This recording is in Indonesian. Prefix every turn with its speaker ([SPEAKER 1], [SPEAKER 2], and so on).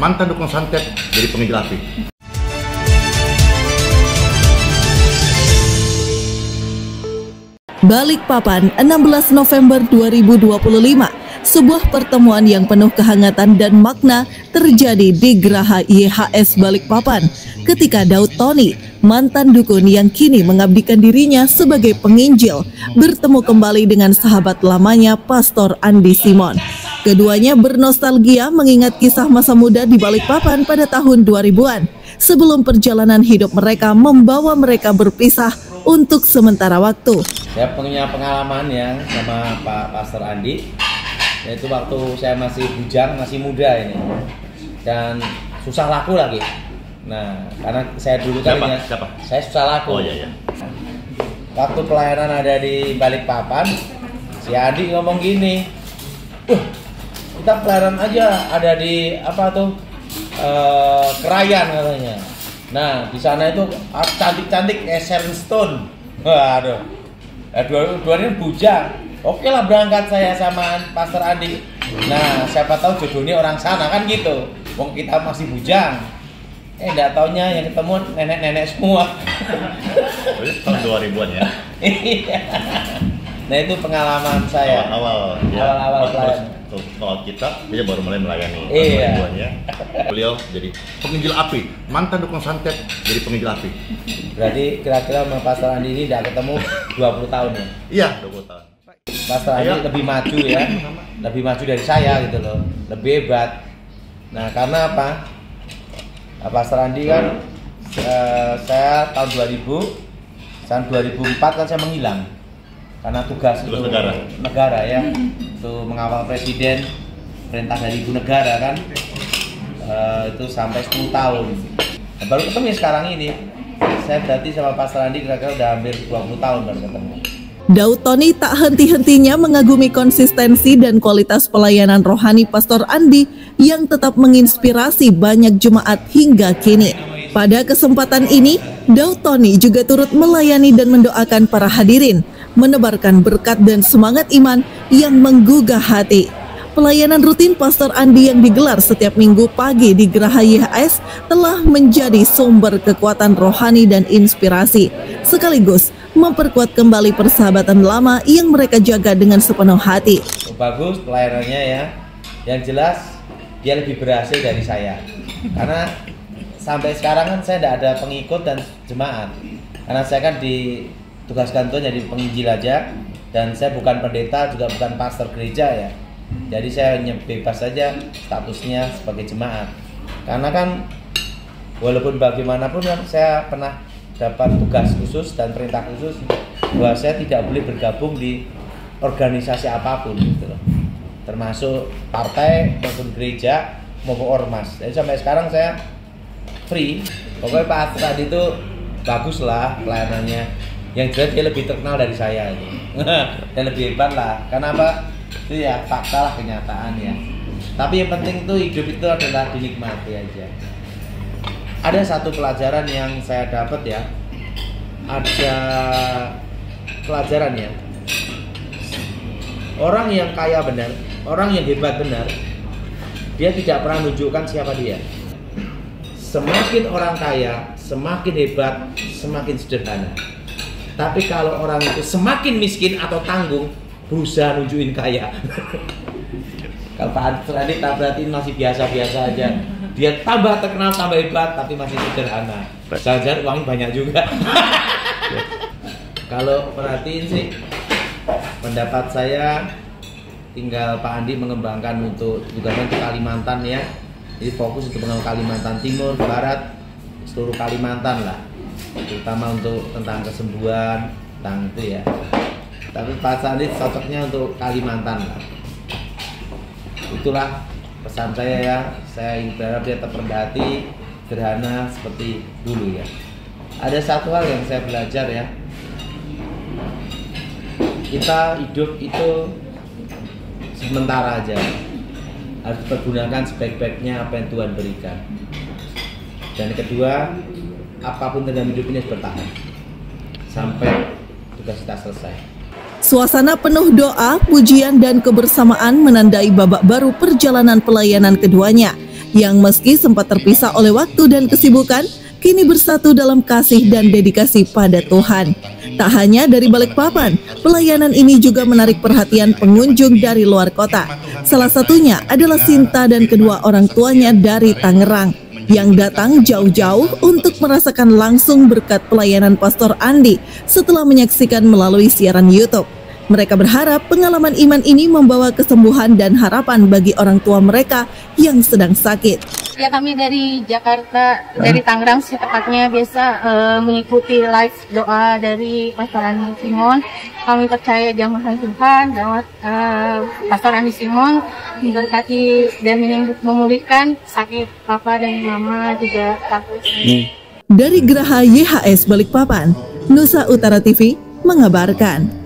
[SPEAKER 1] mantan dukun santet jadi penginjil api.
[SPEAKER 2] Balikpapan, 16 November 2025. Sebuah pertemuan yang penuh kehangatan dan makna terjadi di Geraha YHS Balikpapan ketika Daud Tony, mantan dukun yang kini mengabdikan dirinya sebagai penginjil, bertemu kembali dengan sahabat lamanya Pastor Andi Simon. Keduanya bernostalgia mengingat kisah masa muda di Balikpapan pada tahun 2000-an sebelum perjalanan hidup mereka membawa mereka berpisah untuk sementara waktu.
[SPEAKER 3] Saya punya pengalaman ya sama Pak Pastor Andi, yaitu waktu saya masih bujang, masih muda ini, dan susah laku lagi. Nah, karena saya dulu kan saya susah laku.
[SPEAKER 1] Oh iya.
[SPEAKER 3] Waktu pelayanan ada di Balikpapan, si Andi ngomong gini, kita pelayanan aja ada di Kerayan katanya. Nah, di sana itu cantik-cantik kayak Sharon Stone. Waduh, dua ini bujang. Oke lah, berangkat saya sama Pastor Andi. Nah, siapa tahu jodohnya orang sana kan gitu. Wong kita masih bujang. Enggak taunya yang ketemu nenek-nenek semua.
[SPEAKER 1] Tahun 2000-an ya.
[SPEAKER 3] Iya. Nah, itu pengalaman saya.
[SPEAKER 1] Awal-awal
[SPEAKER 3] pelayanan.
[SPEAKER 1] Soal kita, dia baru mulai melayani.
[SPEAKER 3] Iya.
[SPEAKER 1] Ya. Beliau jadi penginjil api, mantan dukun santet jadi penginjil api.
[SPEAKER 3] Berarti kira-kira sama Pastor Andi ini udah ketemu 20 tahun ya?
[SPEAKER 1] Iya, 20 tahun.
[SPEAKER 3] Pastor Andi lebih maju ya, lebih maju dari saya gitu loh, lebih hebat. Nah, karena apa? Pastor Andi kan saya tahun 2000, tahun 2004 kan saya menghilang karena tugas negara ya, itu mengawal presiden, perintah dari ibu negara kan, itu sampai 10 tahun. Nah, baru ketemu sekarang ini. Saya berarti sama Pastor Andi kira-kira udah hampir 20 tahun baru ketemu.
[SPEAKER 2] Daud Tony tak henti-hentinya mengagumi konsistensi dan kualitas pelayanan rohani Pastor Andi yang tetap menginspirasi banyak jemaat hingga kini. Pada kesempatan ini, Daud Tony juga turut melayani dan mendoakan para hadirin, menebarkan berkat dan semangat iman yang menggugah hati. Pelayanan rutin Pastor Andi yang digelar setiap minggu pagi di Geraha YHS telah menjadi sumber kekuatan rohani dan inspirasi, sekaligus memperkuat kembali persahabatan lama yang mereka jaga dengan sepenuh hati.
[SPEAKER 3] Bagus pelayanannya ya, yang jelas dia lebih berhasil dari saya, karena sampai sekarang kan saya tidak ada pengikut dan jemaat, karena saya kan ditugaskan tuh jadi penginjil aja, dan saya bukan pendeta juga bukan pastor gereja ya. Jadi saya bebas saja statusnya sebagai jemaat. Karena kan walaupun bagaimanapun kan saya pernah dapat tugas khusus dan perintah khusus bahwa saya tidak boleh bergabung di organisasi apapun gitu loh. Termasuk partai maupun gereja maupun ormas. Jadi sampai sekarang saya free. Pokoknya Pak Tadi itu bagus lah pelayanannya. Yang jelas dia lebih terkenal dari saya itu. Dan lebih hebat lah. Karena apa? Itu ya fakta lah, kenyataan ya. Tapi yang penting itu hidup itu adalah dinikmati aja. Ada satu pelajaran yang saya dapat ya, ada pelajaran ya, orang yang kaya benar, orang yang hebat benar, dia tidak pernah menunjukkan siapa dia. Semakin orang kaya, semakin hebat, semakin sederhana. Tapi kalau orang itu semakin miskin atau tanggung, berusaha nunjukin kaya. Kalau Pak Andi tak berarti masih biasa-biasa aja. Dia tambah terkenal, tambah hebat, tapi masih sederhana. Jangan-jangan uangnya banyak juga. Kalau perhatiin sih, pendapat saya tinggal Pak Andi mengembangkan untuk tugasnya ke Kalimantan ya. Jadi fokus untuk mengembangkan Kalimantan Timur, Barat, seluruh Kalimantan lah. Terutama untuk tentang kesembuhan, tentang itu ya. Tapi Pak Andi cocoknya untuk Kalimantan lah. Itulah pesan saya ya. Saya berharap dia tetap rendah hati, sederhana seperti dulu ya. Ada satu hal yang saya belajar ya. Kita hidup itu sementara aja. Harus dipergunakan sebaik-baiknya apa yang Tuhan berikan. Dan kedua, apapun dalam hidup ini harus bertahan sampai tugas kita selesai.
[SPEAKER 2] Suasana penuh doa, pujian, dan kebersamaan menandai babak baru perjalanan pelayanan keduanya. yang meski sempat terpisah oleh waktu dan kesibukan, kini bersatu dalam kasih dan dedikasi pada Tuhan. Tak hanya dari Balikpapan, pelayanan ini juga menarik perhatian pengunjung dari luar kota. Salah satunya adalah Sinta dan kedua orang tuanya dari Tangerang, yang datang jauh-jauh untuk merasakan langsung berkat pelayanan Pastor Andi setelah menyaksikan melalui siaran YouTube. Mereka berharap pengalaman iman ini membawa kesembuhan dan harapan bagi orang tua mereka yang sedang sakit.
[SPEAKER 4] Ya, kami dari Jakarta, dari Tangerang sih tepatnya, biasa mengikuti live doa dari Pastor Andi Simon. Kami percaya jamaah Tuhan lewat Pastor Andi Simon memberkati dan memulihkan sakit papa dan mama juga takut.
[SPEAKER 2] Dari Geraha YHS Balikpapan, Nusa Utara TV mengabarkan.